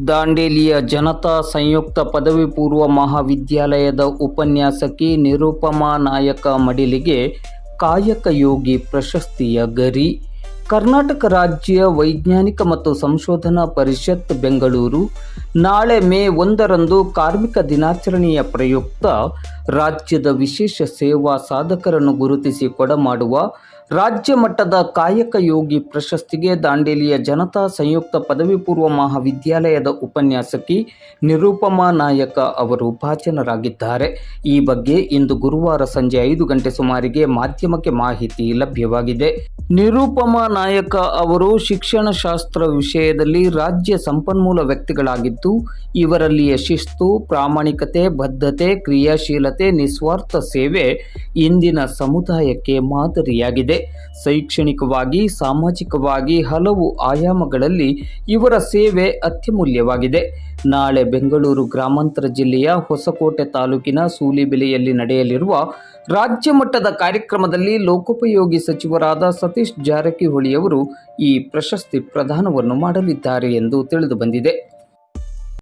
ದಾಂಡೇಲಿಯ ಜನತಾ ಸಂಯುಕ್ತ ಪದವಿ ಪೂರ್ವ ಮಹಾವಿದ್ಯಾಲಯದ ಉಪನ್ಯಾಸಕಿ ನಿರುಪಮಾ ನಾಯಕ ಮಡಿಲಿಗೆ ಕಾಯಕ ಯೋಗಿ ಪ್ರಶಸ್ತಿಯ ಗರಿ. ಕರ್ನಾಟಕ ರಾಜ್ಯ ವೈಜ್ಞಾನಿಕ ಮತ್ತು ಸಂಶೋಧನಾ ಪರಿಷತ್ ಬೆಂಗಳೂರು ನಾಳೆ ಮೇ 1ರಂದು ಕಾರ್ಮಿಕ ದಿನಾಚರಣೆಯ ಪ್ರಯುಕ್ತ ರಾಜ್ಯದ ವಿಶೇಷ ಸೇವಾ ಸಾಧಕರನ್ನು ಗುರುತಿಸಿ ಕೊಡಮಾಡುವ ರಾಜ್ಯ ಮಟ್ಟದ ಕಾಯಕ ಯೋಗಿ ಪ್ರಶಸ್ತಿಗೆ ದಾಂಡೇಲಿಯ ಜನತಾ ಸಂಯುಕ್ತ ಪದವಿ ಪೂರ್ವ ಮಹಾವಿದ್ಯಾಲಯದ ಉಪನ್ಯಾಸಕಿ ನಿರುಪಮಾ ನಾಯಕ ಅವರು ಭಾಜನರಾಗಿದ್ದಾರೆ. ಈ ಬಗ್ಗೆ ಇಂದು ಗುರುವಾರ ಸಂಜೆ 5 ಗಂಟೆ ಸುಮಾರಿಗೆ ಮಾಧ್ಯಮಕ್ಕೆ ಮಾಹಿತಿ ಲಭ್ಯವಾಗಿದೆ. ನಿರುಪಮಾ ನಾಯಕ ಅವರು ಶಿಕ್ಷಣಶಾಸ್ತ್ರ ವಿಷಯದಲ್ಲಿ ರಾಜ್ಯ ಸಂಪನ್ಮೂಲ ವ್ಯಕ್ತಿಗಳಾಗಿದ್ದು, ಇವರಲ್ಲಿಯ ಶಿಸ್ತು, ಪ್ರಾಮಾಣಿಕತೆ, ಬದ್ಧತೆ, ಕ್ರಿಯಾಶೀಲತೆ, ನಿಸ್ವಾರ್ಥ ಸೇವೆ ಇಂದಿನ ಸಮುದಾಯಕ್ಕೆ ಮಾದರಿಯಾಗಿದೆ. ಶೈಕ್ಷಣಿಕವಾಗಿ, ಸಾಮಾಜಿಕವಾಗಿ ಹಲವು ಆಯಾಮಗಳಲ್ಲಿ ಇವರ ಸೇವೆ ಅತ್ಯಮೂಲ್ಯವಾಗಿದೆ. ನಾಳೆ ಬೆಂಗಳೂರು ಗ್ರಾಮಾಂತರ ಜಿಲ್ಲೆಯ ಹೊಸಕೋಟೆ ತಾಲೂಕಿನ ಸೂಲಿಬೆಲೆಯಲ್ಲಿ ನಡೆಯಲಿರುವ ರಾಜ್ಯ ಮಟ್ಟದ ಕಾರ್ಯಕ್ರಮದಲ್ಲಿ ಲೋಕೋಪಯೋಗಿ ಸಚಿವರಾದ ಸತೀಶ್ ಜಾರಕಿಹೊಳಿ ಅವರು ಈ ಪ್ರಶಸ್ತಿ ಪ್ರದಾನವನ್ನು ಮಾಡಲಿದ್ದಾರೆ ಎಂದು ತಿಳಿದುಬಂದಿದೆ.